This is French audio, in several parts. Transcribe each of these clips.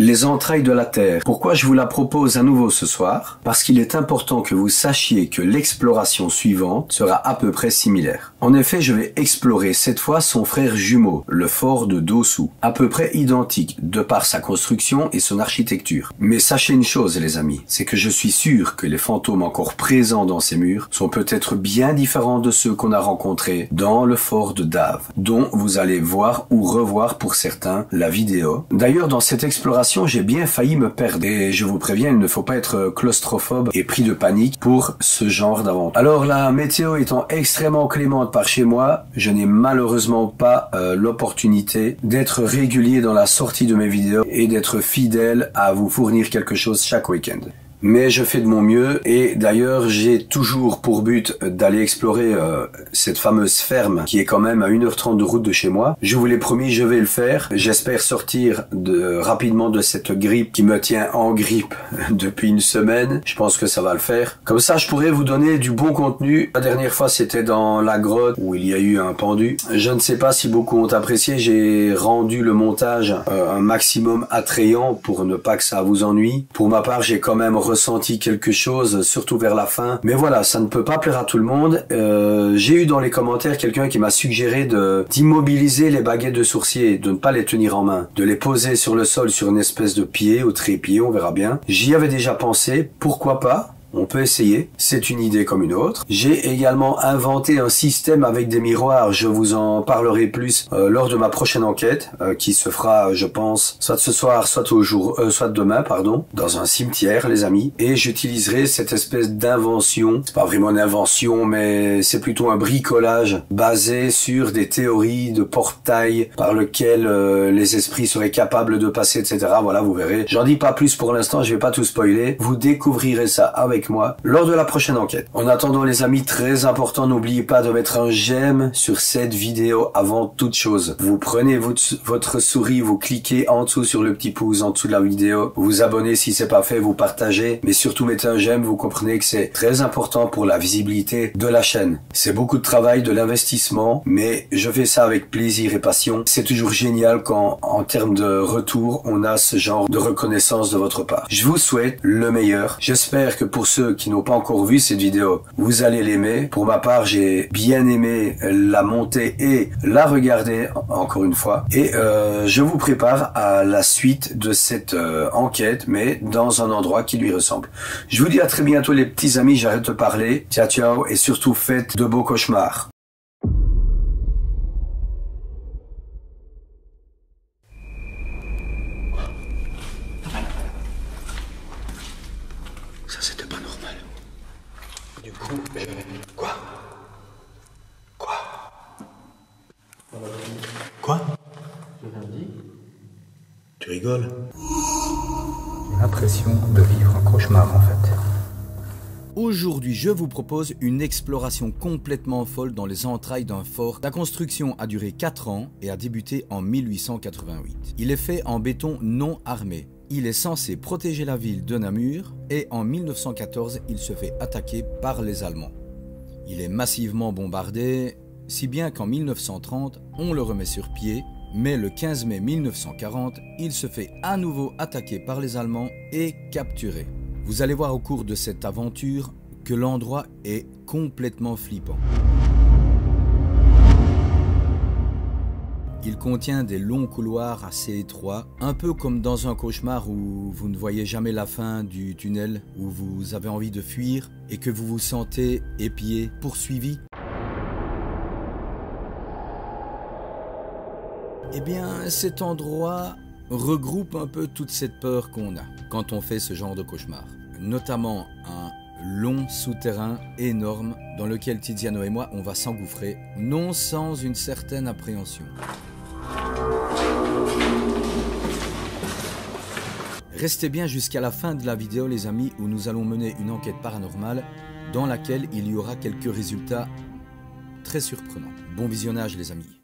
Les entrailles de la Terre. Pourquoi je vous la propose à nouveau ce soir? Parce qu'il est important que vous sachiez que l'exploration suivante sera à peu près similaire. En effet, je vais explorer cette fois son frère jumeau, le fort de Dossou, à peu près identique de par sa construction et son architecture. Mais sachez une chose les amis, c'est que je suis sûr que les fantômes encore présents dans ces murs sont peut-être bien différents de ceux qu'on a rencontrés dans le fort de Dave, dont vous allez voir ou revoir pour certains la vidéo. D'ailleurs, dans cette exploration, j'ai bien failli me perdre et je vous préviens, il ne faut pas être claustrophobe et pris de panique pour ce genre d'aventure. Alors la météo étant extrêmement clémente par chez moi, je n'ai malheureusement pas l'opportunité d'être régulier dans la sortie de mes vidéos et d'être fidèle à vous fournir quelque chose chaque week-end. Mais je fais de mon mieux et d'ailleurs j'ai toujours pour but d'aller explorer cette fameuse ferme qui est quand même à 1h30 de route de chez moi. Je vous l'ai promis, je vais le faire. J'espère sortir rapidement de cette grippe qui me tient en grippe depuis une semaine. Je pense que ça va le faire. Comme ça je pourrais vous donner du bon contenu. La dernière fois c'était dans la grotte où il y a eu un pendu. Je ne sais pas si beaucoup ont apprécié. J'ai rendu le montage un maximum attrayant pour ne pas que ça vous ennuie. Pour ma part j'ai quand même ressenti quelque chose, surtout vers la fin. Mais voilà, ça ne peut pas plaire à tout le monde. J'ai eu dans les commentaires quelqu'un qui m'a suggéré d'immobiliser les baguettes de sourcier, de ne pas les tenir en main, de les poser sur le sol sur une espèce de pied ou trépied, on verra bien. J'y avais déjà pensé, pourquoi pas? On peut essayer, c'est une idée comme une autre. J'ai également inventé un système avec des miroirs, je vous en parlerai plus lors de ma prochaine enquête, qui se fera, je pense, soit ce soir, soit demain, dans un cimetière, les amis. Et j'utiliserai cette espèce d'invention, c'est pas vraiment une invention, mais c'est plutôt un bricolage basé sur des théories de portail par lequel les esprits seraient capables de passer, etc. Voilà, vous verrez. J'en dis pas plus pour l'instant, je vais pas tout spoiler. Vous découvrirez ça avec moi lors de la prochaine enquête. En attendant les amis, très important, n'oubliez pas de mettre un j'aime sur cette vidéo avant toute chose. Vous prenez votre souris, vous cliquez en dessous sur le petit pouce en dessous de la vidéo, vous vous abonnez si c'est pas fait, vous partagez, mais surtout mettez un j'aime, vous comprenez que c'est très important pour la visibilité de la chaîne. C'est beaucoup de travail, de l'investissement, mais je fais ça avec plaisir et passion. C'est toujours génial quand en termes de retour, on a ce genre de reconnaissance de votre part. Je vous souhaite le meilleur. J'espère que pour ceux qui n'ont pas encore vu cette vidéo, vous allez l'aimer. Pour ma part, j'ai bien aimé la monter et la regarder encore une fois. Et je vous prépare à la suite de cette enquête, mais dans un endroit qui lui ressemble. Je vous dis à très bientôt les petits amis, j'arrête de parler. Ciao ciao et surtout faites de beaux cauchemars. Ça c'était pas normal. Du coup, Quoi? J'ai rien dit. Tu rigoles? J'ai l'impression de vivre un cauchemar en fait. Aujourd'hui, je vous propose une exploration complètement folle dans les entrailles d'un fort. La construction a duré 4 ans et a débuté en 1888. Il est fait en béton non armé. Il est censé protéger la ville de Namur et en 1914, il se fait attaquer par les Allemands. Il est massivement bombardé, si bien qu'en 1930, on le remet sur pied, mais le 15 mai 1940, il se fait à nouveau attaquer par les Allemands et capturé. Vous allez voir au cours de cette aventure que l'endroit est complètement flippant. Il contient des longs couloirs assez étroits, un peu comme dans un cauchemar où vous ne voyez jamais la fin du tunnel, où vous avez envie de fuir et que vous vous sentez épié, poursuivi. Eh bien, cet endroit regroupe un peu toute cette peur qu'on a quand on fait ce genre de cauchemar. Notamment un long souterrain énorme dans lequel Tiziano et moi on va s'engouffrer, non sans une certaine appréhension. Restez bien jusqu'à la fin de la vidéo les amis où nous allons mener une enquête paranormale dans laquelle il y aura quelques résultats très surprenants. Bon visionnage les amis.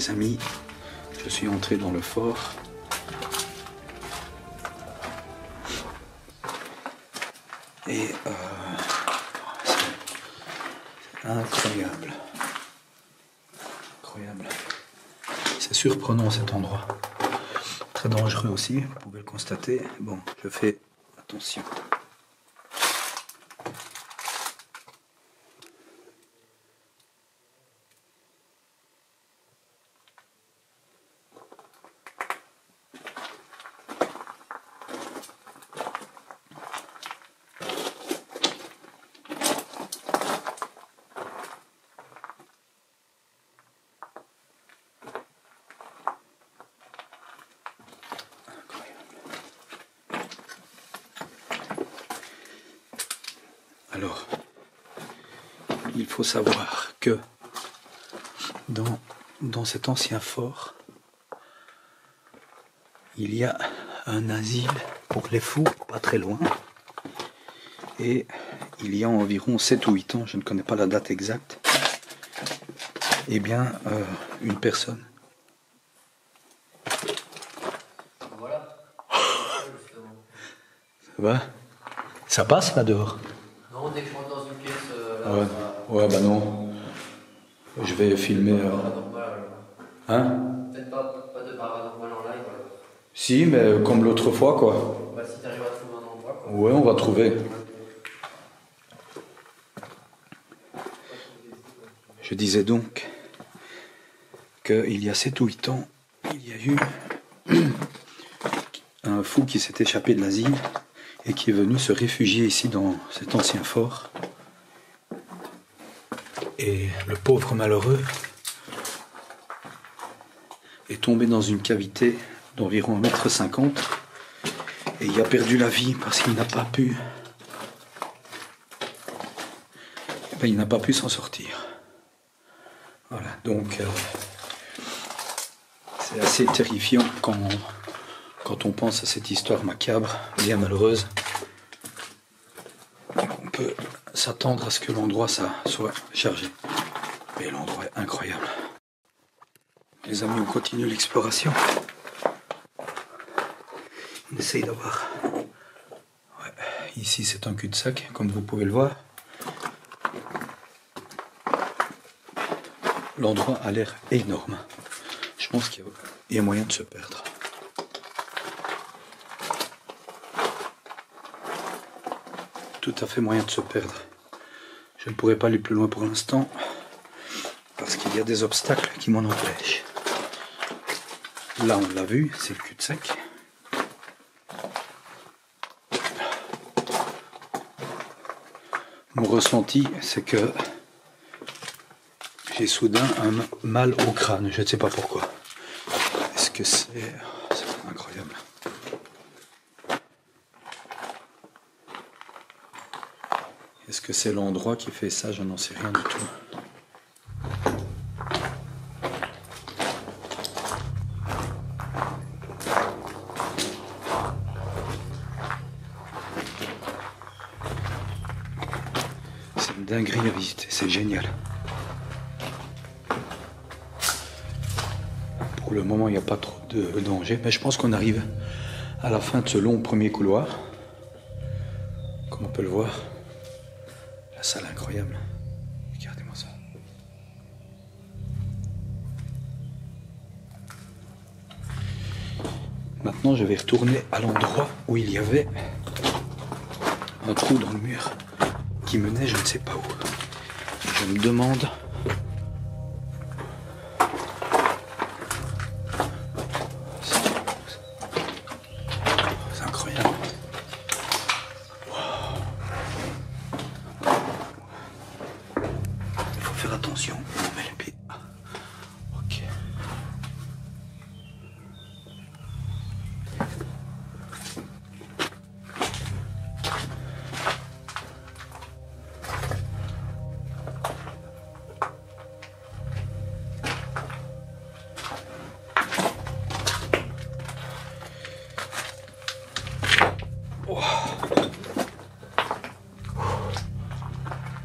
les amis, je suis entré dans le fort. Et c'est incroyable. Incroyable. C'est surprenant cet endroit. Très dangereux aussi, vous pouvez le constater. Bon, je fais attention. Alors, il faut savoir que dans cet ancien fort, il y a un asile pour les fous, pas très loin. Et il y a environ 7 ou 8 ans, je ne connais pas la date exacte, eh bien, une personne. Voilà. Ça va? Ça passe là dehors? Non, dès que je rentre dans une pièce, Ouais. Ouais, bah non. Je vais filmer. paranormal. Hein? Peut-être pas de paranormal en live. Si, mais comme l'autre fois, quoi. Bah, si t'arrives à trouver un endroit, quoi. Ouais, on va trouver. Je disais donc qu'il y a 7 ou 8 ans, il y a eu un fou qui s'est échappé de l'asile et qui est venu se réfugier ici dans cet ancien fort. Et le pauvre malheureux est tombé dans une cavité d'environ 1,50 m et il a perdu la vie parce qu'il n'a pas pu. Il n'a pas pu s'en sortir. Voilà, donc c'est assez terrifiant quand on pense à cette histoire macabre, bien malheureuse. On peut s'attendre à ce que l'endroit soit chargé. Mais l'endroit est incroyable. Les amis, on continue l'exploration. On essaye d'avoir... Ouais, ici c'est un cul-de-sac, comme vous pouvez le voir. L'endroit a l'air énorme. Je pense qu'il y a moyen de se perdre. Tout à fait moyen de se perdre. Je ne pourrai pas aller plus loin pour l'instant parce qu'il y a des obstacles qui m'en empêchent. Là, on l'a vu, c'est le cul-de-sac. Mon ressenti, c'est que j'ai soudain un mal au crâne. Je ne sais pas pourquoi. Est-ce que c'est incroyable? Est-ce que c'est l'endroit qui fait ça? Je n'en sais rien du tout. C'est une dinguerie à visiter, c'est génial. Pour le moment, il n'y a pas trop de danger, mais je pense qu'on arrive à la fin de ce long premier couloir. Comme on peut le voir. La salle incroyable. Regardez-moi ça. Maintenant, je vais retourner à l'endroit où il y avait un trou dans le mur qui menait je ne sais pas où. Je me demande... C'est incroyable. Il faut faire attention, on met les pieds. Ok.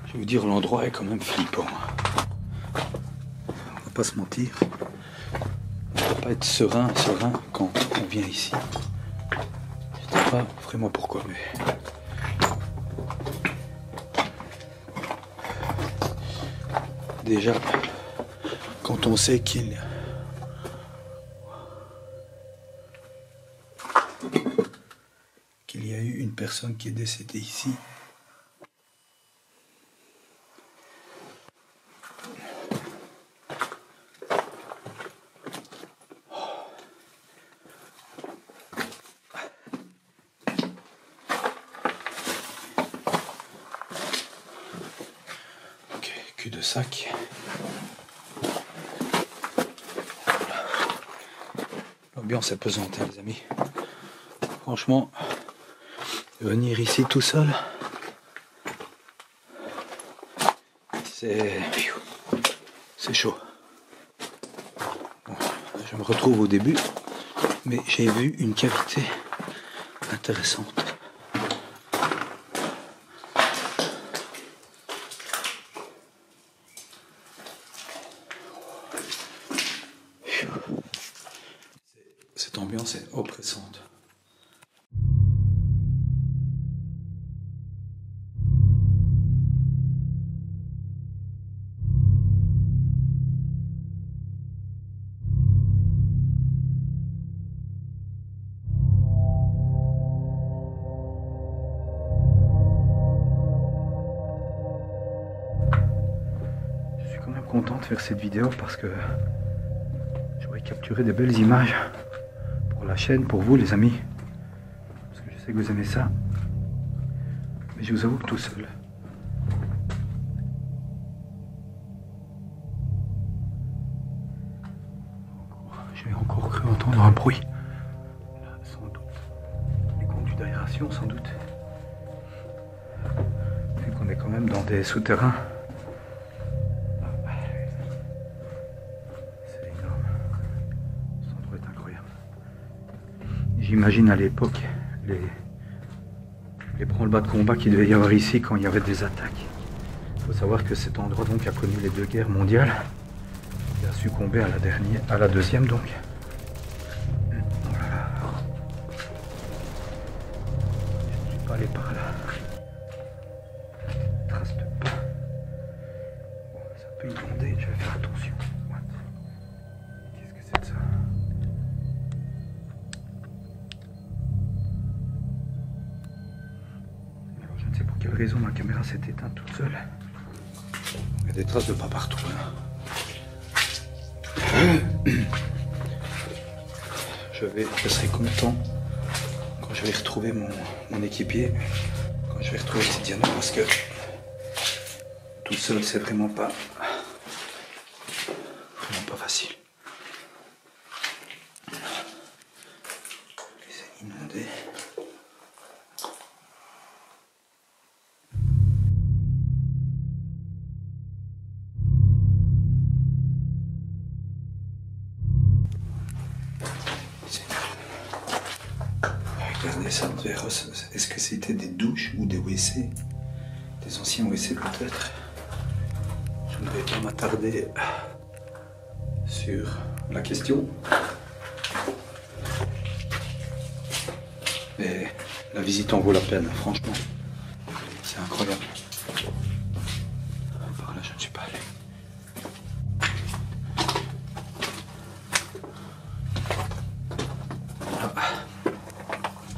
Je vais vous dire, l'endroit est quand même flippant. On va pas se mentir. pas être serein quand on vient ici. Je ne sais pas vraiment pourquoi, mais... Déjà, quand on sait qu'il y a eu une personne qui est décédée ici, de sac. L'ambiance est pesante, hein, les amis. Franchement, venir ici tout seul, c'est chaud. Bon, je me retrouve au début, mais j'ai vu une cavité intéressante. Cette ambiance est oppressante. Je suis quand même content de faire cette vidéo parce que j'aurais capturé des belles images pour la chaîne, pour vous les amis, parce que je sais que vous aimez ça, mais je vous avoue que tout seul, j'ai encore cru entendre un bruit, là, sans doute, les conduits d'aération sans doute, vu qu'on est quand même dans des souterrains. J'imagine à l'époque les branle-bas de combat qu'il devait y avoir ici quand il y avait des attaques. Il faut savoir que cet endroit donc a connu les 2 guerres mondiales. Il a succombé à la deuxième donc. Voilà. Je ne suis pas allé par là. Trace de pas. Bon, ça peut inonder, je vais faire attention. Qu'est-ce que c'est de ça ? Pour quelle raison ma caméra s'est éteinte toute seule. Il y a des traces de pas partout là. Je serai content quand je vais retrouver mon équipier, quand je vais retrouver ces diamants, parce que tout seul c'est vraiment pas facile. Les inonder. Regardez ça, est-ce que c'était des douches ou des WC? Des anciens WC peut-être? Je ne vais pas m'attarder sur la question. Mais la visite en vaut la peine, franchement. C'est incroyable. Par là, je ne suis pas allé.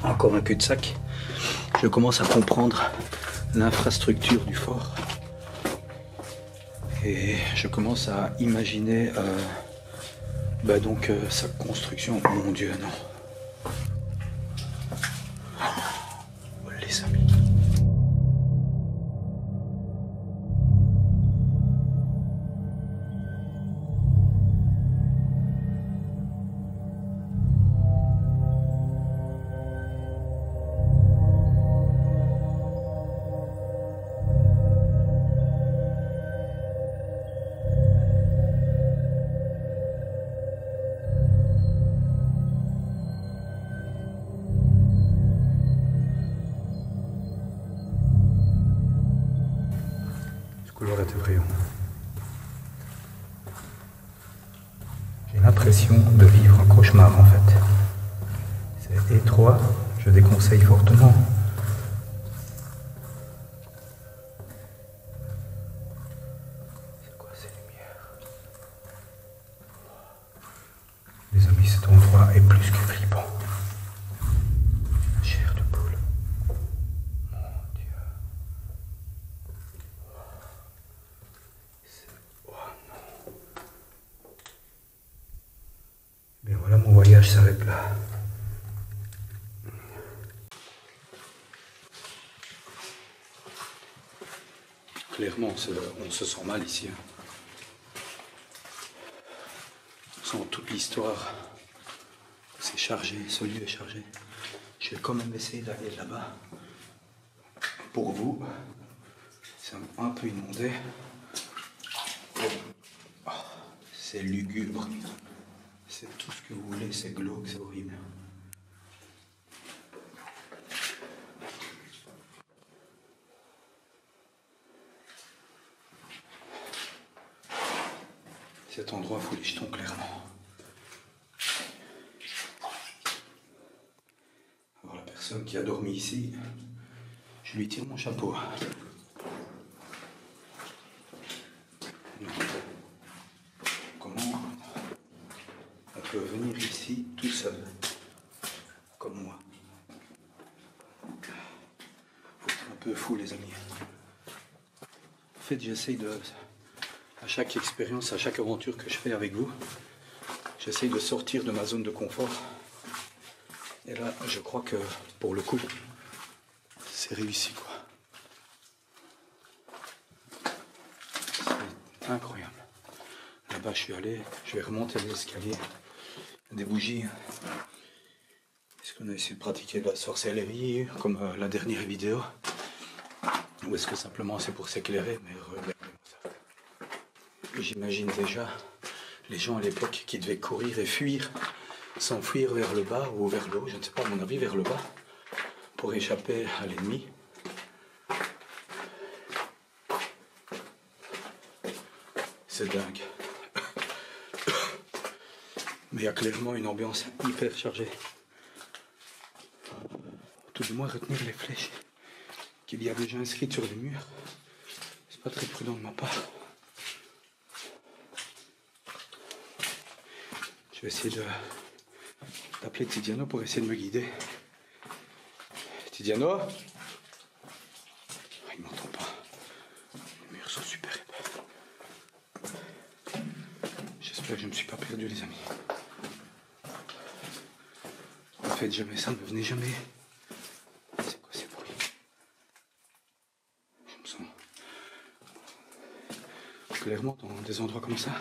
Encore un cul-de-sac. Je commence à comprendre l'infrastructure du fort. Et je commence à imaginer sa construction. Oh mon Dieu, non. Oh, les amis. Ce couloir est effrayant. J'ai l'impression l'impression de vivre un cauchemar en fait. C'est étroit, je déconseille fortement. C'est quoi ces lumières? Les amis, cet endroit est plus que flippant. Chair de poule. Mon Dieu. Oh non. Bien voilà, mon voyage s'arrête là. Clairement, on se sent mal ici. On sent toute l'histoire. C'est chargé, ce lieu est chargé. Je vais quand même essayer d'aller là-bas. Pour vous, c'est un peu inondé. Oh, c'est lugubre. C'est tout ce que vous voulez, c'est glauque, c'est horrible. Cet endroit fout les jetons, clairement. Alors la personne qui a dormi ici, je lui tire mon chapeau. Non. Comment on peut venir ici tout seul, comme moi? Faut être un peu fou, les amis. En fait, j'essaye de... À chaque expérience, à chaque aventure que je fais avec vous, j'essaye de sortir de ma zone de confort. Et là, je crois que, pour le coup, c'est réussi, quoi. C'est incroyable. Là-bas, je suis allé, je vais remonter les escaliers. Des bougies. Est-ce qu'on a essayé de pratiquer de la sorcellerie, comme la dernière vidéo? Ou est-ce que simplement c'est pour s'éclairer? Mais regardez-moi ça. J'imagine déjà les gens à l'époque qui devaient courir et fuir, s'enfuir vers le bas ou vers le haut, je ne sais pas, à mon avis vers le bas, pour échapper à l'ennemi. C'est dingue. Mais il y a clairement une ambiance hyper chargée. Tout du moins retenir les flèches qu'il y a déjà inscrites sur les murs. C'est pas très prudent de ma part. Je vais essayer d'appeler Tiziano pour essayer de me guider. Tiziano? Il m'entend pas. Les murs sont super épais. J'espère que je ne me suis pas perdu, les amis. Ne faites jamais ça, ne venez jamais. C'est quoi ces bruits? Je me sens... Clairement, dans des endroits comme ça,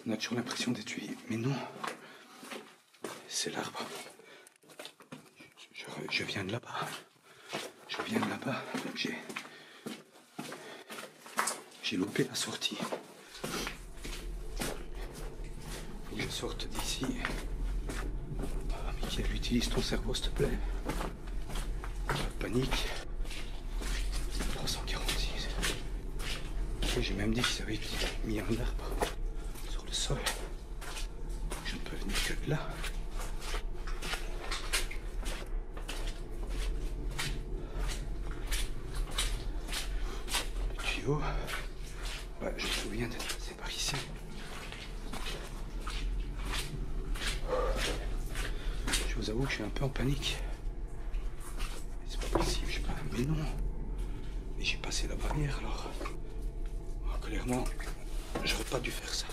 on a toujours l'impression d'être tué. Mais non, c'est l'arbre. Je viens de là-bas. Je viens de là-bas. Donc j'ai loupé la sortie. Faut que je sorte d'ici. Ah, Michael, utilise ton cerveau, s'il te plaît. Panique. 346. J'ai même dit qu'ils avaient mis un arbre sur le sol. Je ne peux venir que de là. Le tuyau. Ouais, je me souviens d'être passé par ici. Je vous avoue que je suis un peu en panique. C'est pas possible, je sais pas. Mais non. Mais j'ai passé la barrière alors. Oh, clairement, j'aurais pas dû faire ça.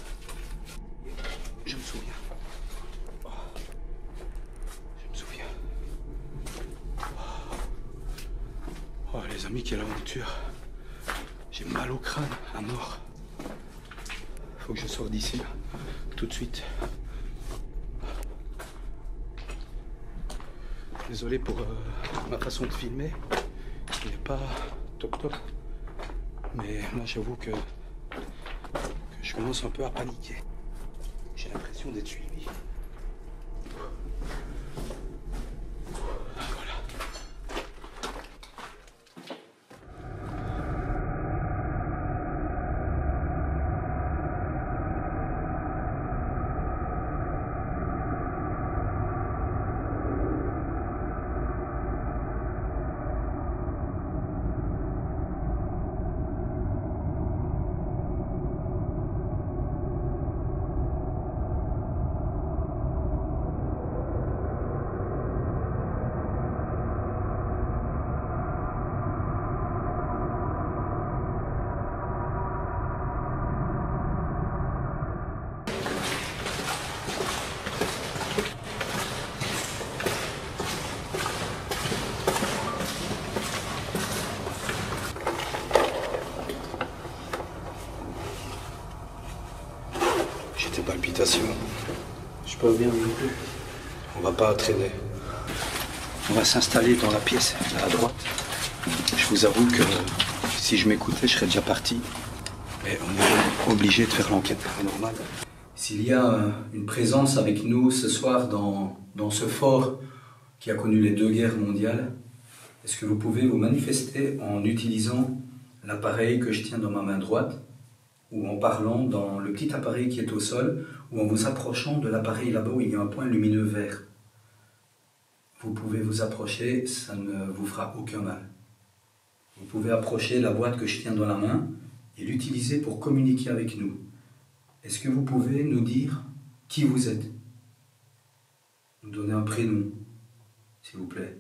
Je me souviens. Oh. Je me souviens. Oh, les amis, quelle aventure. J'ai mal au crâne, à mort. Faut que je sorte d'ici, tout de suite. Désolé pour ma façon de filmer, qui n'est pas top top. Mais moi j'avoue que je commence un peu à paniquer. J'ai l'impression d'être suivi. Salutations. Je peux bien non plus. On va pas traîner. On va s'installer dans la pièce, là à droite. Je vous avoue que si je m'écoutais, je serais déjà parti. Mais on est obligé de faire l'enquête paranormale. S'il y a une présence avec nous ce soir dans ce fort qui a connu les 2 guerres mondiales, est-ce que vous pouvez vous manifester en utilisant l'appareil que je tiens dans ma main droite, ou en parlant dans le petit appareil qui est au sol, ou en vous approchant de l'appareil là-bas où il y a un point lumineux vert? Vous pouvez vous approcher, ça ne vous fera aucun mal. Vous pouvez approcher la boîte que je tiens dans la main et l'utiliser pour communiquer avec nous. Est-ce que vous pouvez nous dire qui vous êtes? Nous donner un prénom, s'il vous plaît.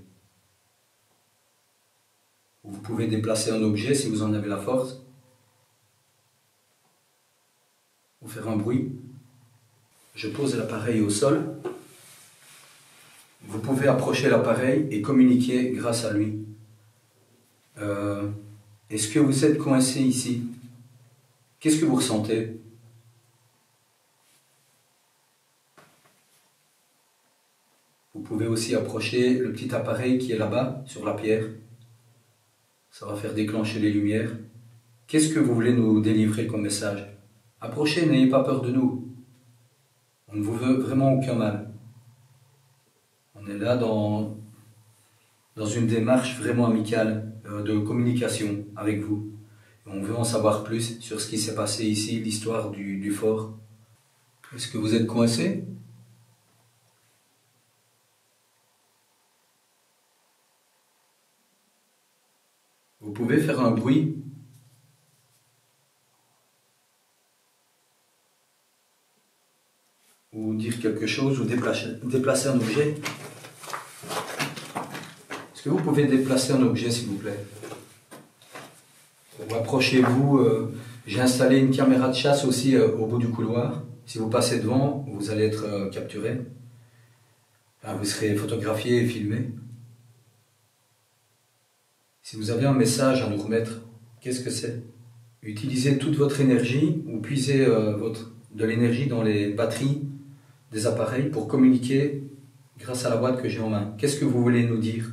Ou vous pouvez déplacer un objet si vous en avez la force. Ou faire un bruit. Je pose l'appareil au sol. Vous pouvez approcher l'appareil et communiquer grâce à lui. Est-ce que vous êtes coincé ici? Qu'est-ce que vous ressentez? Vous pouvez aussi approcher le petit appareil qui est là-bas, sur la pierre. Ça va faire déclencher les lumières. Qu'est-ce que vous voulez nous délivrer comme message? Approchez, n'ayez pas peur de nous. On ne vous veut vraiment aucun mal. On est là dans une démarche vraiment amicale de communication avec vous. Et on veut en savoir plus sur ce qui s'est passé ici, l'histoire du fort. Est-ce que vous êtes coincé? Vous pouvez faire un bruit. Ou dire quelque chose, ou déplacer un objet. Est-ce que vous pouvez déplacer un objet, s'il vous plaît? Ou approchez-vous. J'ai installé une caméra de chasse aussi au bout du couloir. Si vous passez devant, vous allez être capturé. Enfin, vous serez photographié et filmé. Si vous avez un message à nous remettre, qu'est-ce que c'est? Utilisez toute votre énergie ou puisez de l'énergie dans les batteries des appareils pour communiquer grâce à la boîte que j'ai en main. Qu'est-ce que vous voulez nous dire?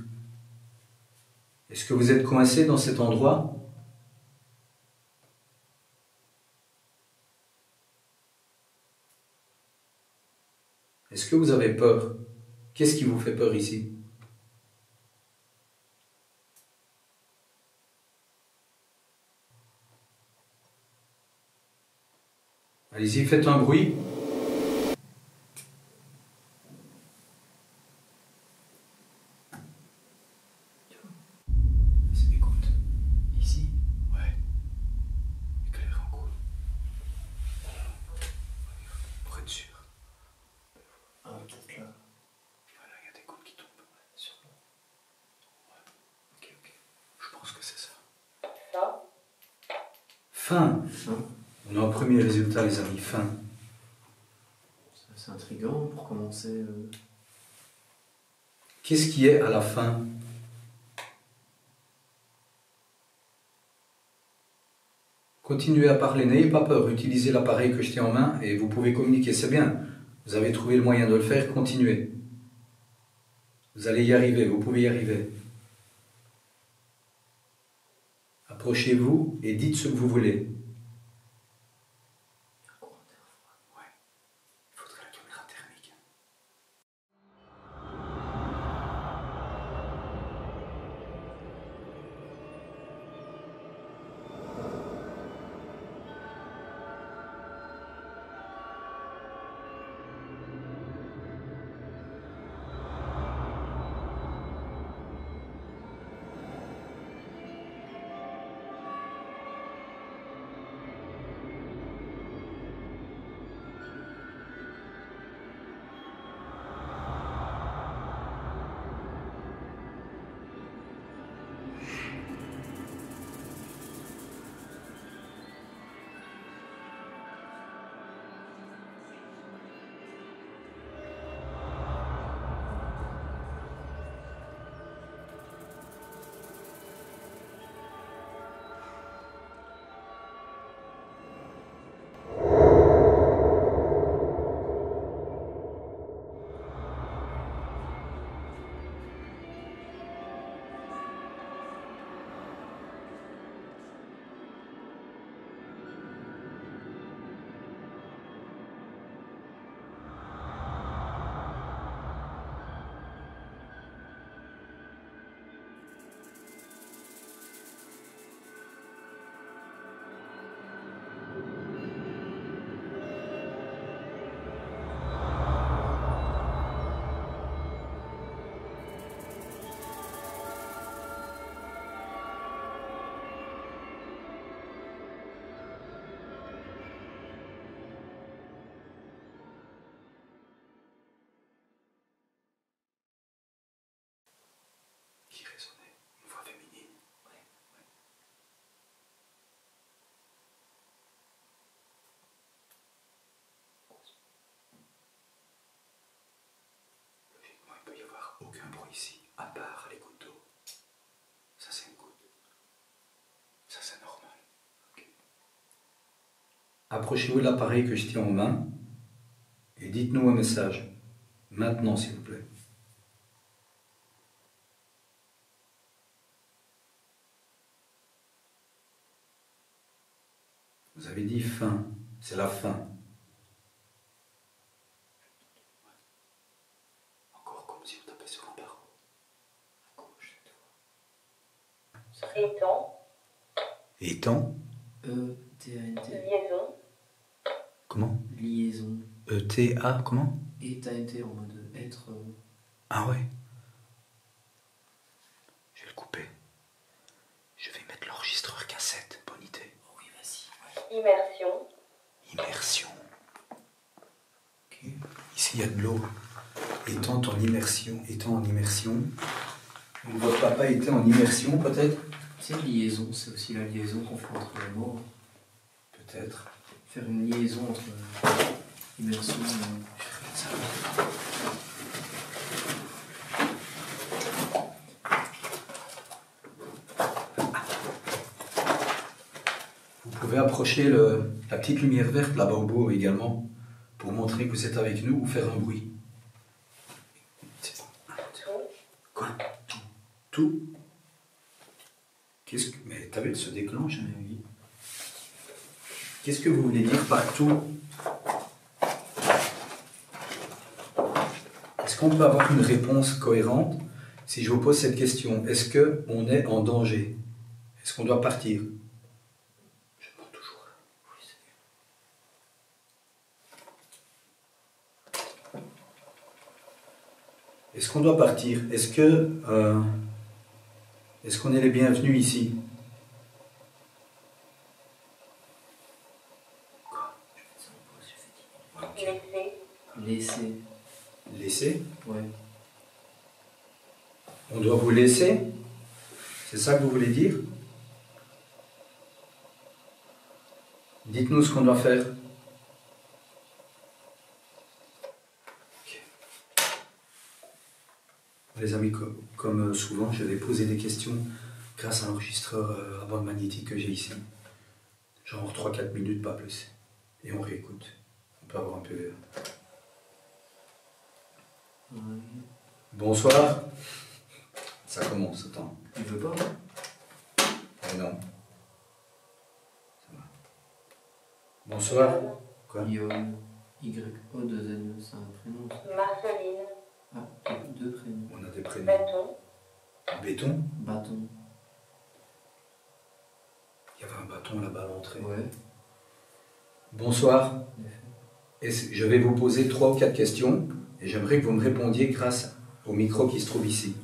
Est-ce que vous êtes coincé dans cet endroit? Est-ce que vous avez peur? Qu'est-ce qui vous fait peur ici? Allez-y, faites un bruit. Écoute, ici? Ouais. Éclaire en cours. Pour être sûr. Ah, peut-être là. Voilà, il y a des gouttes qui tombent. Sûrement. Ok. Je pense que c'est ça. Là? Fin. On a un premier résultat, les amis. Fin. C'est intriguant pour commencer. Qu'est-ce qui est à la fin? Continuez à parler, n'ayez pas peur. Utilisez l'appareil que je tiens en main et vous pouvez communiquer. C'est bien. Vous avez trouvé le moyen de le faire. Continuez. Vous allez y arriver. Vous pouvez y arriver. Approchez-vous et dites ce que vous voulez. Approchez-vous de l'appareil que je tiens en main et dites-nous un message. Maintenant, s'il vous plaît. Vous avez dit fin. C'est la fin. Encore comme si on tapait sur un barreau. Étant. Étant. E-T-A-N-T. Liaison. Comment? Liaison. E-T-A, comment? Et-T-A-N-T en mode être. Ah ouais. Je vais le couper. Je vais mettre l'enregistreur cassette. Bonne idée. Oh oui, vas-y. Immersion. Immersion. Ok. Ici, il y a de l'eau. Étant en immersion. Étant en immersion. Donc, votre papa était en immersion, peut-être? C'est liaison, c'est aussi la liaison qu'on fait entre les mots. Peut-être. Faire une liaison entre immersion Vous pouvez approcher la petite lumière verte là-bas au bout également pour montrer que vous êtes avec nous ou faire un bruit. C'est bon. Tout. Quoi? Tout? Qu'est-ce que... Mais t'as vu, elle se déclenche, hein, oui. Qu'est-ce que vous voulez dire par tout? Est-ce qu'on peut avoir une réponse cohérente si je vous pose cette question? Est-ce qu'on est en danger? Est-ce qu'on doit partir? Je demande toujours. Oui, c'est Est-ce qu'on doit partir? Est-ce qu'on est les bienvenus ici? Laisser. Laisser? Ouais. On doit vous laisser? C'est ça que vous voulez dire? Dites-nous ce qu'on doit faire. Ok. Les amis, comme souvent, je vais poser des questions grâce à l'enregistreur à bande magnétique que j'ai ici. Genre 3-4 minutes, pas plus. Et on réécoute. On peut avoir un peu... Ouais. Bonsoir. Ça commence, attends. Il veut pas? Oh non. Ça va. Bonsoir. Quoi? Yol. Y-O-2-N, c'est un prénom. Ça. Marceline. Ah, deux prénoms. On a des prénoms. Bâton. Béton. Bâton. Il y avait un bâton là-bas à l'entrée. Ouais. Bonsoir. En effet. Je vais vous poser 3 ou 4 questions et j'aimerais que vous me répondiez grâce au micro qui se trouve ici.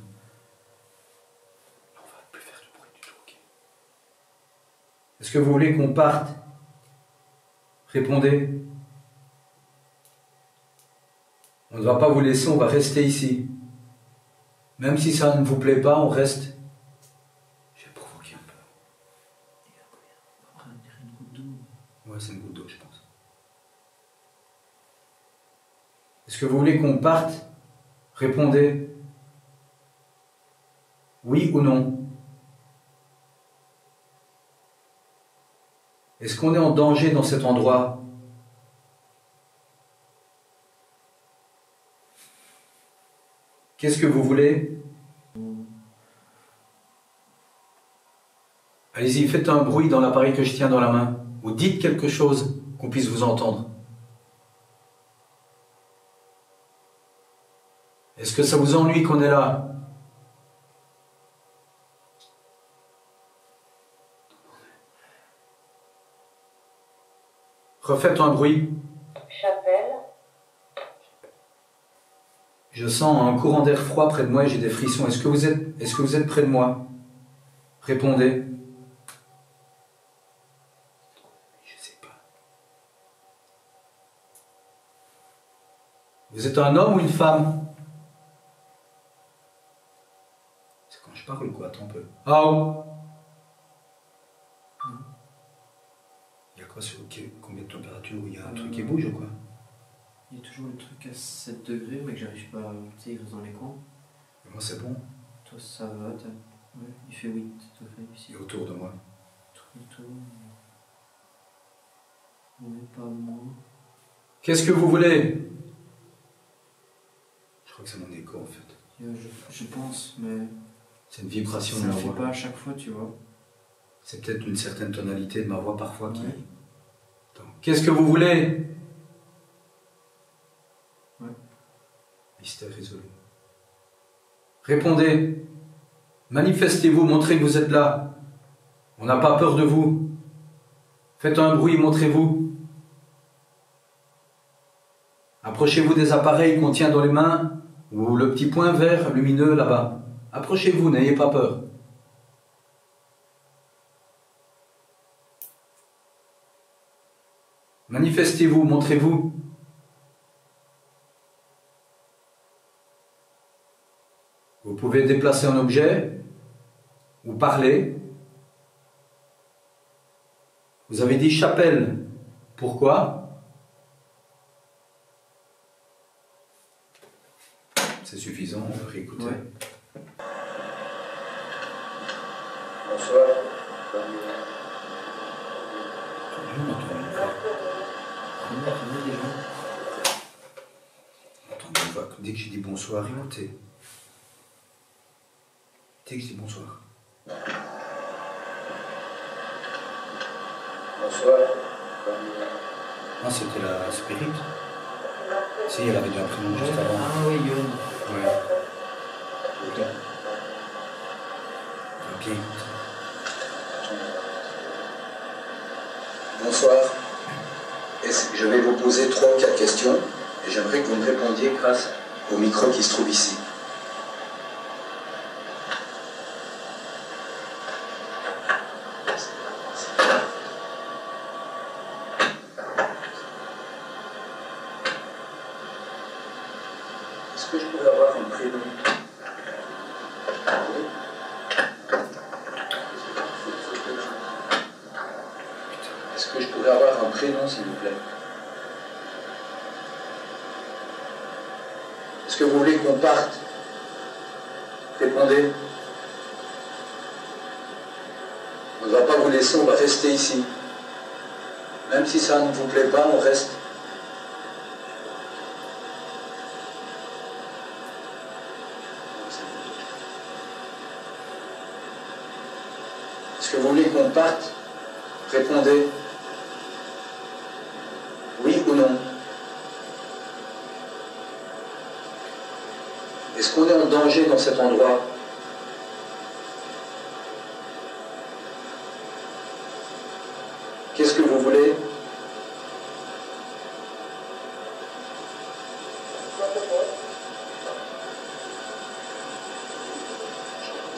On va plus faire de bruit du tout, ok? Est-ce que vous voulez qu'on parte? Répondez. On ne va pas vous laisser, on va rester ici. Même si ça ne vous plaît pas, on reste. J'ai provoqué un peu. Après, on dirait une goutte d'eau. Ouais, c'est une goutte d'eau, je pense. Est-ce que vous voulez qu'on parte? Répondez. Oui ou non? Est-ce qu'on est en danger dans cet endroit? Qu'est-ce que vous voulez? Allez-y, faites un bruit dans l'appareil que je tiens dans la main. Ou dites quelque chose qu'on puisse vous entendre. Est-ce que ça vous ennuie qu'on est là? Refaites un bruit. Chapelle. Je sens un courant d'air froid près de moi et j'ai des frissons. Est-ce que vous êtes près de moi? Répondez. Je sais pas. Vous êtes un homme ou une femme? C'est quand je parle quoi? Attends un peu. Oh. Il y a quoi sur combien de température? Il y a un truc qui bouge ou quoi? Il y a toujours le truc à 7 degrés, mais que j'arrive pas à. Tu sais, il reste dans les coins. Moi c'est bon. Toi, ça va, ouais, il fait 8 degrés ici. Et autour de moi. Tout. Ouais, pas moi. Qu'est-ce que vous voulez? Je crois que c'est mon écho en fait. Je pense, mais C'est une vibration ça de ne ma le fait voix. pas à chaque fois, tu vois. C'est peut-être une certaine tonalité de ma voix parfois qui... Ouais. Attends. Qu'est-ce que vous voulez? Ouais. Mystère résolu. Répondez. Manifestez-vous, montrez que vous êtes là. On n'a pas peur de vous. Faites un bruit, montrez-vous. Approchez-vous des appareils qu'on tient dans les mains ou le petit point vert lumineux là-bas. Approchez-vous, n'ayez pas peur. Manifestez-vous, montrez-vous. Vous pouvez déplacer un objet ou parler. Vous avez dit chapelle. Pourquoi? C'est suffisant, on va réécouter. Ouais. Bonsoir. Combien des gens? Attendez, on va- dès que j'ai dit bonsoir, écoutez. Dès que je dis bonsoir. Bonsoir. Non, c'était la spirit. Si, elle avait déjà un prénom juste avant. Ah oui, Yoann. Ouais. Ok. Ok. Bonsoir. Je vais vous poser 3 ou 4 questions et j'aimerais que vous me répondiez grâce au micro qui se trouve ici. Est-ce que je pourrais avoir un prénom? Est-ce que je pourrais avoir un prénom, s'il vous plaît? Est-ce que vous voulez qu'on parte? Répondez. On ne va pas vous laisser, on va rester ici. Même si ça ne vous plaît pas, on reste. Est-ce que vous voulez qu'on parte? Répondez. Oui ou non? Est-ce qu'on est en danger dans cet endroit? Qu'est-ce que vous voulez?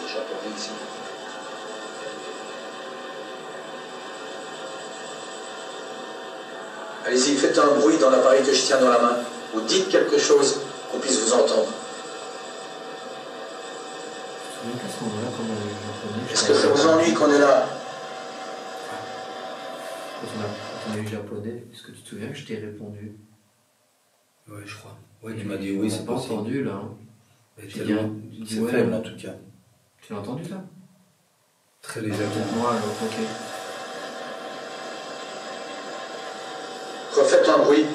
Déjà parlé ici. Allez-y, faites un bruit dans l'appareil que je tiens dans la main. Ou dites quelque chose qu'on puisse vous entendre. Je me casse en vrai comme japonais. Est-ce que ça vous ennuie qu'on est là? Quand on a eu japonais, est-ce que tu te souviens que je t'ai répondu? Ouais, je crois. Ouais, tu m'as dit oui, On c'est n'a pas possible. entendu là. Hein. Mais J'ai tellement- dit, c'est ouais. faible en tout cas. Tu l'as entendu ça? Très Peut-être légèrement. moi alors, ok. Refaites un bruit.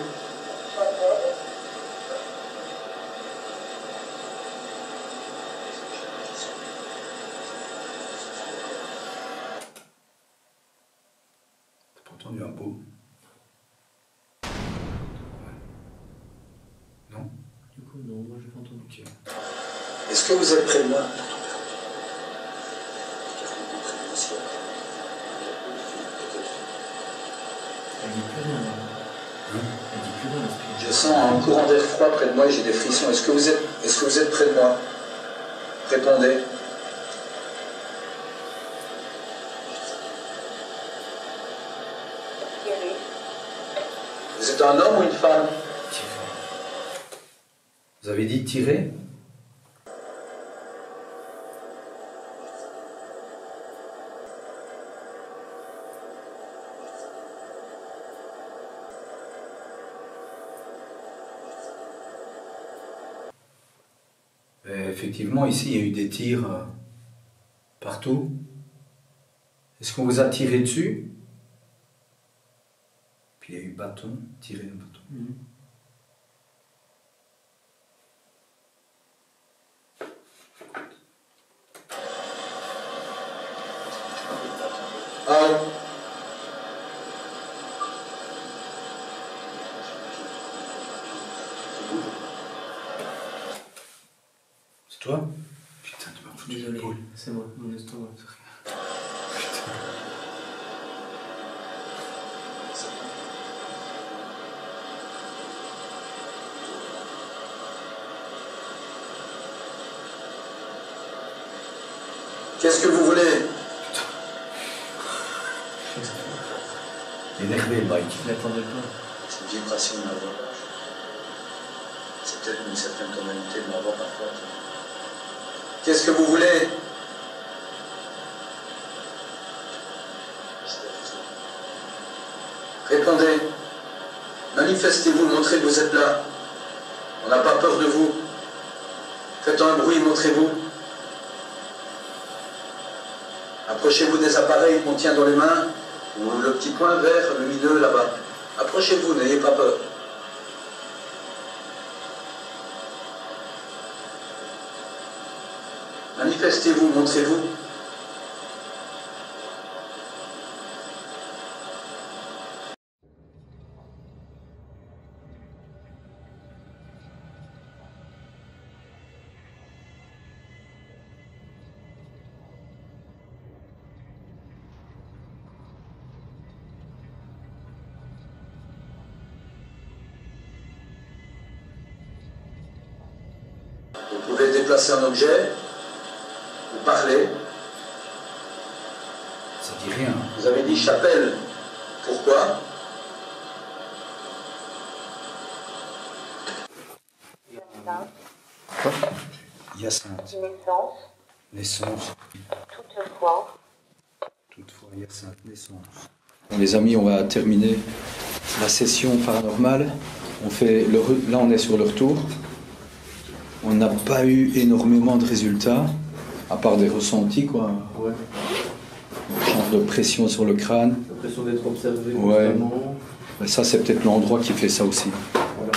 T'as pas entendu un boum? Non? Du coup, non, moi j'ai pas entendu. Ok. Est-ce que vous êtes près de moi? Elle dit plus rien. Elle dit plus rien, la spirit. Je sens un courant d'air froid près de moi et j'ai des frissons. Est-ce que vous êtes près de moi? Répondez. Vous êtes un homme ou une femme? Vous avez dit tirer? Effectivement, ici, il y a eu des tirs partout. Est-ce qu'on vous a tiré dessus? Puis Il y a eu bâton, tirer un bâton. Ah. C'est toi? Putain, tu m'as foutu Désolé, l'épaule. c'est moi, mon estomac. Qu'est-ce que vous voulez? Énervé, Mike. Je l'attendais pas. C'est une vibration de ma voix. C'est peut-être une certaine tonalité de ma voix parfois. Qu'est-ce que vous voulez? Répondez. Manifestez-vous, montrez que vous êtes là. On n'a pas peur de vous. Faites un bruit, montrez-vous. Approchez-vous des appareils qu'on tient dans les mains, ou le petit point vert lumineux là-bas. Approchez-vous, n'ayez pas peur. Manifestez-vous, montrez-vous. Vous pouvez déplacer un objet, ou parler. Ça dit rien. Vous avez dit chapelle. Pourquoi? Quoi? Hyacinthe. Naissance, Naissance. toutefois, Toutefois, Hyacinthe, naissance. Bon, les amis, on va terminer la session paranormale. Là, on est sur le retour. On n'a pas eu énormément de résultats, à part des ressentis, quoi. Ouais. Genre de pression sur le crâne. L'impression d'être observé Ouais. constamment. Ça, c'est peut-être l'endroit qui fait ça aussi. Voilà.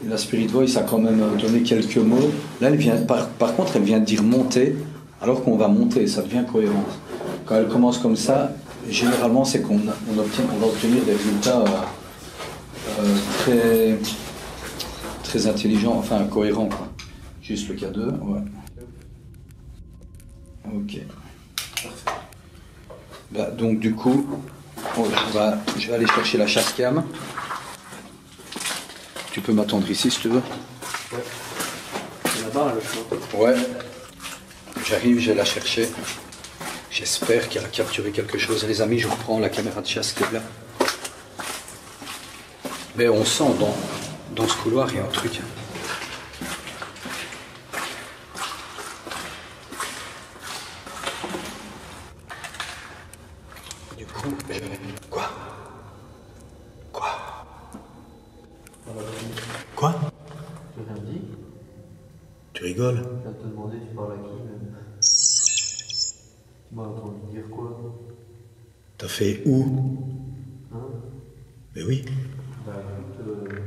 Et la Spirit Voice a quand même donné quelques mots. Là, elle vient, par contre, elle vient de dire monter, alors qu'on va monter, ça devient cohérent. Quand elle commence comme ça, généralement, c'est qu'on va obtenir des résultats très intelligents, enfin cohérents, quoi. Juste le K2, ouais. Ok. Bah, donc du coup, je vais aller chercher la chasse cam. Tu peux m'attendre ici si tu veux. Ouais. C'est là-bas, le choix. Ouais. J'arrive, je vais la chercher. J'espère qu'elle a capturé quelque chose. Les amis, je reprends la caméra de chasse qui est là. Mais on sent dans ce couloir, il y a un truc. Du coup, je vais... Quoi? J'ai rien dit. Tu rigoles? Je viens de te demander, tu parles à qui même. Tu m'as entendu dire quoi? T'as fait où? Hein? Mais oui. Bah écoute,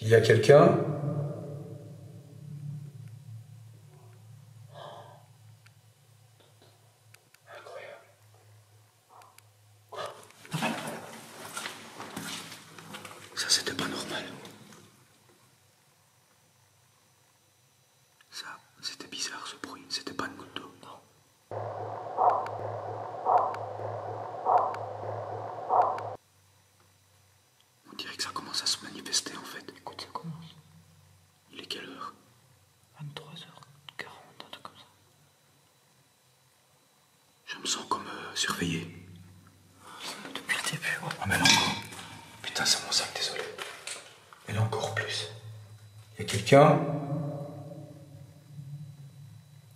Il y a quelqu'un? Ça, c'était pas normal. Ça, c'était bizarre ce bruit. C'était pas une goutte d'eau. On dirait que ça commence à se manifester en fait. Écoute, ça commence. Il est quelle heure? 23h40, un truc comme ça. Je me sens comme surveillé. Depuis le début, ouais. Ah mais là encore. Putain, c'est mon sac, désolé. Mais là encore plus. Il y a quelqu'un?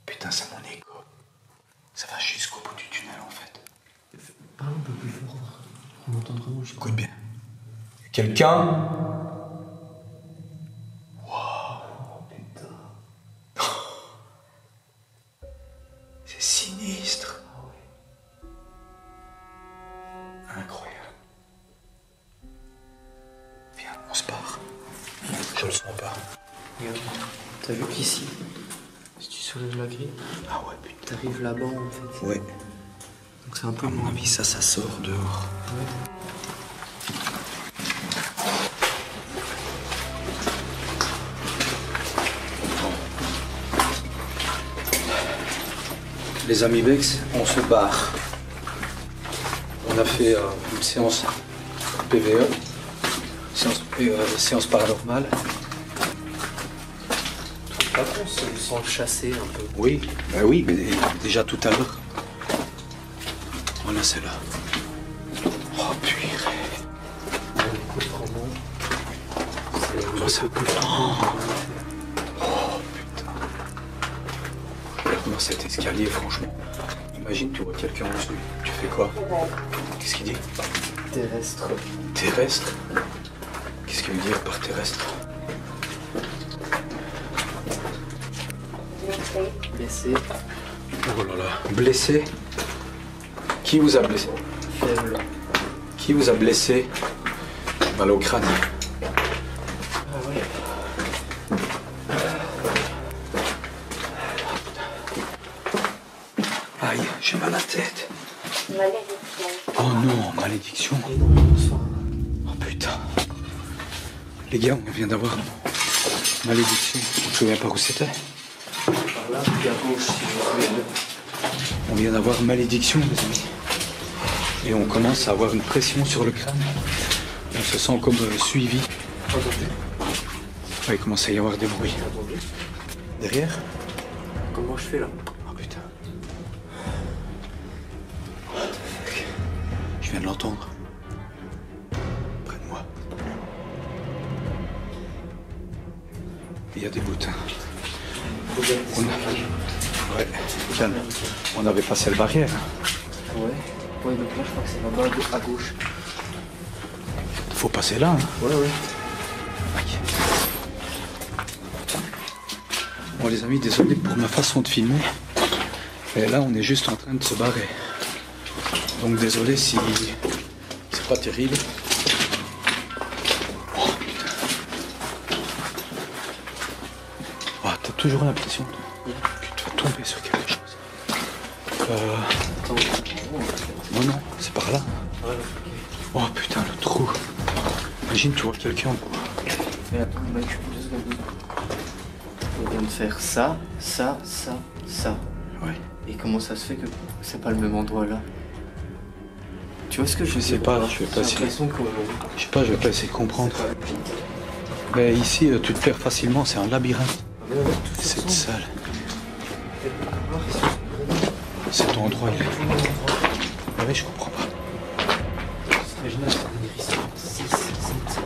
Putain, c'est mon égo. Ça va jusqu'au bout du tunnel en fait. Parle un peu plus fort. On entend vraiment, je sais Écoute bien. Il y a quelqu'un? se barre. Je le sens pas. Regarde, t'as vu qu'ici, si tu soulèves la grille, Ah ouais, putain. t'arrives là-bas en fait. Ouais. Donc c'est un peu À mon avis, ça sort dehors. Les amis Bex, on se barre. On a fait une séance PVE, séance paranormale. Pas qu'on se sent le chasser un peu. Oui, bah oui, mais déjà tout à l'heure. Voilà, c'est là. Oh purée. Écoute, vraiment, Oh, c'est tout le temps. Oh putain. Dans cet escalier, franchement. Imagine, tu vois quelqu'un en dessous. Tu fais quoi? Qu'est-ce qu'il dit? terrestre. Terrestre? Qu'est-ce qu'il veut dire par terrestre? Blessé, Oh là là. Blessé? Qui vous a blessé? faible. Qui vous a blessé? Mal au crâne. Ah ouais. Aïe, j'ai mal à la tête. Malédiction. Oh non, malédiction. Oh putain. Les gars, on vient d'avoir malédiction. Je me souviens pas où c'était. Par là, puis à gauche, si je veux. On vient d'avoir malédiction, les amis. Et on commence à avoir une pression sur le crâne. On se sent comme suivi. Ouais, il commence à y avoir des bruits. Derrière? Comment je fais là? Oh putain. What the fuck? Je viens de l'entendre. Près de moi. Il y a des boutins. On a... Ouais, calme. On avait passé la barrière. Ouais. Ouais, donc là, je crois que c'est là-bas, à gauche. Faut passer là. Hein. Ouais, ouais. Aïe. Bon les amis, désolé pour ma façon de filmer. Et là, on est juste en train de se barrer. Donc désolé si c'est pas terrible. Oh putain. Oh, t'as toujours l'impression que tu vas tomber sur quelque chose. Attends. Non, non, c'est par là. Ouais, Oh putain, le trou. Imagine, tu vois quelqu'un. mais attends, mec, 2 secondes. On vient de faire ça, ça, ça, ça. Ouais. Et comment ça se fait que c'est pas le même endroit là? Tu vois ce que je veux sais dire pas, ou je vais pas J'ai essayer. l'impression que... Je sais pas, je vais pas essayer de comprendre. c'est pas le vide. Mais ici, tu te perds facilement, c'est un labyrinthe. Ouais, ouais, tout se Cette ressemble. salle. Quelque part, ils sont- Cet endroit, il est. Tout le même endroit. Ah oui, je comprends pas. Ce serait génial de venir ici. 6, 7.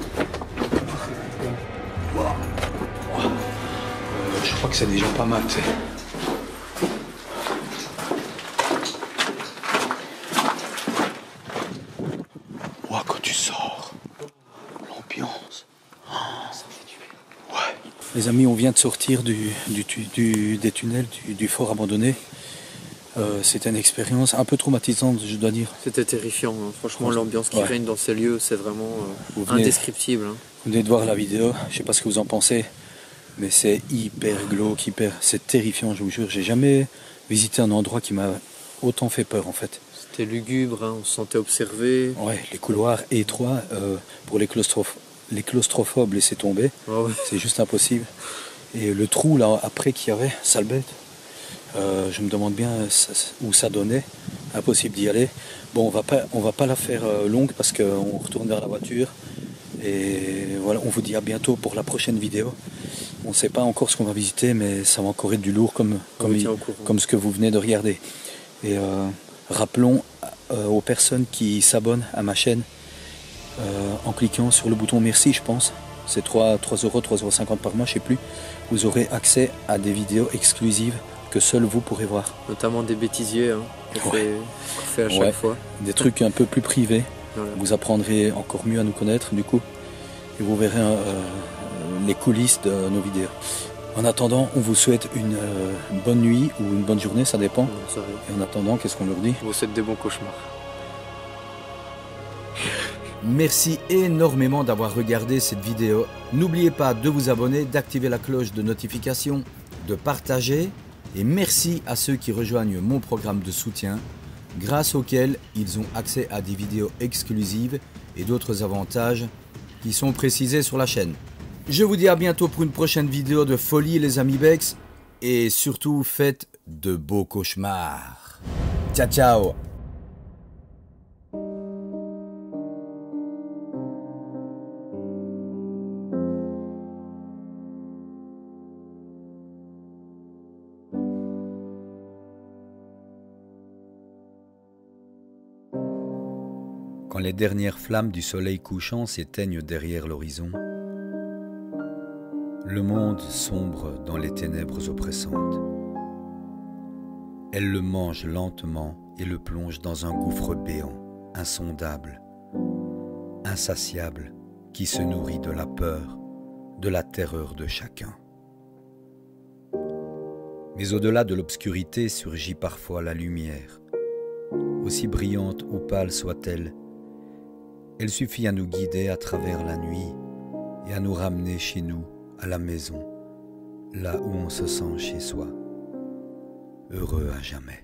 Je crois que c'est déjà pas mal, tu sais. Ouah, quand tu sors, l'ambiance. Ça fait du bien. Ouais. Les amis, on vient de sortir des tunnels du fort abandonné. C'était une expérience un peu traumatisante, je dois dire. C'était terrifiant, hein. Franchement, l'ambiance qui Ouais. règne dans ces lieux, c'est vraiment Vous venez- indescriptible. Hein. Vous venez de voir la vidéo, je sais pas ce que vous en pensez, mais c'est hyper glauque, c'est terrifiant, je vous jure. J'ai jamais visité un endroit qui m'a autant fait peur en fait. C'était lugubre, hein. On se sentait observé. Ouais, les couloirs étroits, pour les claustrophobes, laissez tomber, Ah ouais. c'est juste impossible. Et le trou là après qu'il y avait, sale bête, je me demande bien où ça donnait, impossible d'y aller. Bon, on va pas la faire longue parce qu'on retourne vers la voiture. Et voilà, on vous dit à bientôt pour la prochaine vidéo. On ne sait pas encore ce qu'on va visiter, mais ça va encore être du lourd comme ce que vous venez de regarder. Et rappelons aux personnes qui s'abonnent à ma chaîne en cliquant sur le bouton merci, je pense. C'est 3,50 € par mois, je ne sais plus. Vous aurez accès à des vidéos exclusives que seul vous pourrez voir. Notamment des bêtisiers hein, qu'on fait à chaque Ouais. fois. Des trucs un peu plus privés. Voilà. Vous apprendrez encore mieux à nous connaître du coup. Et vous verrez les coulisses de nos vidéos. En attendant, on vous souhaite une bonne nuit ou une bonne journée, ça dépend. Ça arrive. Et en attendant, qu'est-ce qu'on leur dit? On vous souhaite des bons cauchemars. Merci énormément d'avoir regardé cette vidéo. N'oubliez pas de vous abonner, d'activer la cloche de notification, de partager. Et merci à ceux qui rejoignent mon programme de soutien, grâce auquel ils ont accès à des vidéos exclusives et d'autres avantages qui sont précisés sur la chaîne. Je vous dis à bientôt pour une prochaine vidéo de folie les amis Bex. Et surtout, faites de beaux cauchemars. Ciao, ciao. Quand les dernières flammes du soleil couchant s'éteignent derrière l'horizon, le monde sombre dans les ténèbres oppressantes. Elle le mange lentement et le plonge dans un gouffre béant, insondable, insatiable, qui se nourrit de la peur, de la terreur de chacun. Mais au-delà de l'obscurité surgit parfois la lumière. Aussi brillante ou pâle soit-elle, elle suffit à nous guider à travers la nuit et à nous ramener chez nous, à la maison, là où on se sent chez soi, heureux à jamais.